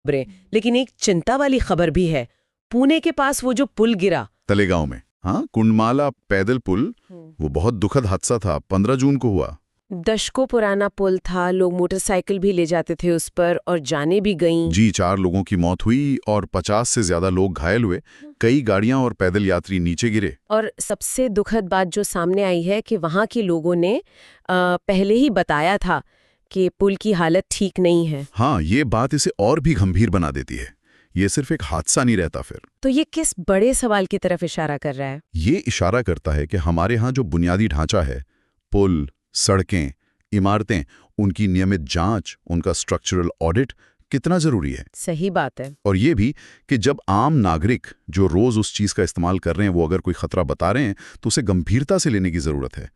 खबरें, लेकिन एक चिंता वाली खबर भी है। पुणे के पास वो जो पुल गिरा। तलेगांव में, हाँ, कुंडमाला पैदल पुल, वो बहुत दुखद हादसा था, 15 जून को हुआ। दशकों पुराना पुल था, लोग मोटरसाइकिल भी ले जाते थे उस पर और जाने भी गईं। जी, 4 लोगों की मौत हुई और 50 से ज्यादा लोग घायल हुए। कई गाड़ियां और पैदल यात्री नीचे गिरे। और सबसे दुखद बात जो सामने आई है कि वहाँ के लोगों ने पहले ही बताया था कि पुल की हालत ठीक नहीं है। हाँ, ये बात इसे और भी गंभीर बना देती है। ये सिर्फ एक हादसा नहीं रहता फिर। तो ये किस बड़े सवाल की तरफ इशारा कर रहा है? ये इशारा करता है कि हमारे यहाँ जो बुनियादी ढांचा है, पुल, सड़कें, इमारतें, उनकी नियमित जांच, उनका स्ट्रक्चरल ऑडिट कितना जरूरी है। सही बात है। और ये भी कि जब आम नागरिक जो रोज उस चीज का इस्तेमाल कर रहे हैं, वो अगर कोई खतरा बता रहे हैं तो उसे गंभीरता से लेने की जरूरत है।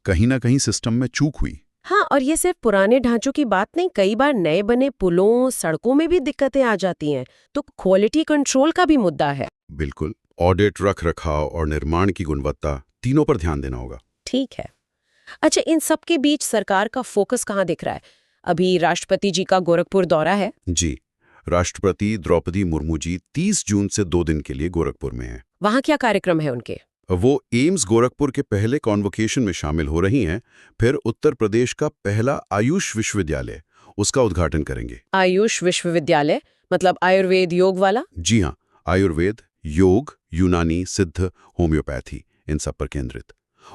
कहीं ना कहीं सिस्टम में चूक हुई। हाँ, और ये सिर्फ पुराने ढांचों की बात नहीं, कई बार नए बने पुलों, सड़कों में भी दिक्कतें आ जाती हैं। तो क्वालिटी कंट्रोल का भी मुद्दा है। बिल्कुल, ऑडिट, रख रखाव और निर्माण की गुणवत्ता, तीनों पर ध्यान देना होगा। ठीक है। अच्छा, इन सब के बीच सरकार का फोकस कहाँ दिख रहा है? अभी राष्ट्रपति जी का गोरखपुर दौरा है। जी, राष्ट्रपति द्रौपदी मुर्मू जी 30 जून से 2 दिन के लिए गोरखपुर में हैं। वहाँ क्या कार्यक्रम है उनके? वो एम्स गोरखपुर के पहले कॉन्वोकेशन में शामिल हो रही हैं। फिर उत्तर प्रदेश का पहला आयुष विश्वविद्यालय, उसका उद्घाटन करेंगे। आयुष विश्वविद्यालय मतलब आयुर्वेद योग वाला? जी हाँ, आयुर्वेद, योग, यूनानी, सिद्ध, होम्योपैथी, इन सब पर केंद्रित।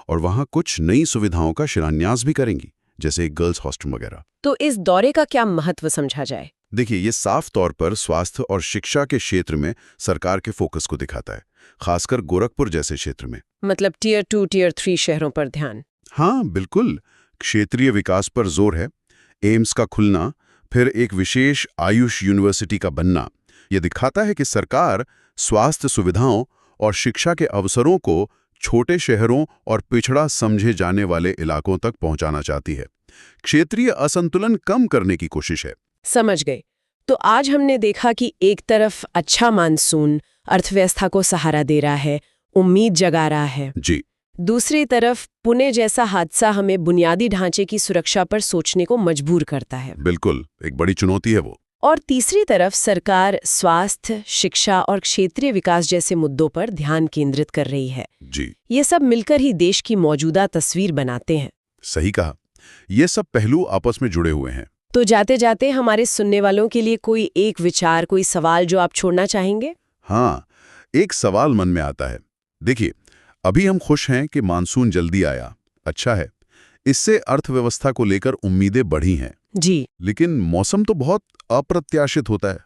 और वहाँ कुछ नई सुविधाओं का शिलान्यास भी करेंगी, जैसे एक गर्ल्स हॉस्टल वगैरह। तो इस दौरे का क्या महत्व समझा जाए? देखिए, ये साफ तौर पर स्वास्थ्य और शिक्षा के क्षेत्र में सरकार के फोकस को दिखाता है, खासकर गोरखपुर जैसे क्षेत्र में। मतलब टियर 2, टियर 3 शहरों पर ध्यान। हाँ, बिल्कुल, क्षेत्रीय विकास पर जोर है। एम्स का खुलना, फिर एक विशेष आयुष यूनिवर्सिटी का बनना, ये दिखाता है कि सरकार स्वास्थ्य सुविधाओं और शिक्षा के अवसरों को छोटे शहरों और पिछड़ा समझे जाने वाले इलाकों तक पहुंचाना चाहती है। क्षेत्रीय असंतुलन कम करने की कोशिश है। समझ गए। तो आज हमने देखा कि एक तरफ अच्छा मानसून अर्थव्यवस्था को सहारा दे रहा है, उम्मीद जगा रहा है। जी, दूसरी तरफ पुणे जैसा हादसा हमें बुनियादी ढांचे की सुरक्षा पर सोचने को मजबूर करता है। बिल्कुल, एक बड़ी चुनौती है वो। और तीसरी तरफ सरकार स्वास्थ्य, शिक्षा और क्षेत्रीय विकास जैसे मुद्दों पर ध्यान केंद्रित कर रही है। जी, ये सब मिलकर ही देश की मौजूदा तस्वीर बनाते हैं। सही कहा। ये सब पहलू आपस में जुड़े हुए हैं। तो जाते जाते हमारे सुनने वालों के लिए कोई एक विचार, कोई सवाल जो आप छोड़ना चाहेंगे? हाँ, एक सवाल मन में आता है। देखिए, अभी हम खुश हैं कि मानसून जल्दी आया, अच्छा है। इससे अर्थव्यवस्था को लेकर उम्मीदें बढ़ी हैं। जी। लेकिन मौसम तो बहुत अप्रत्याशित होता है।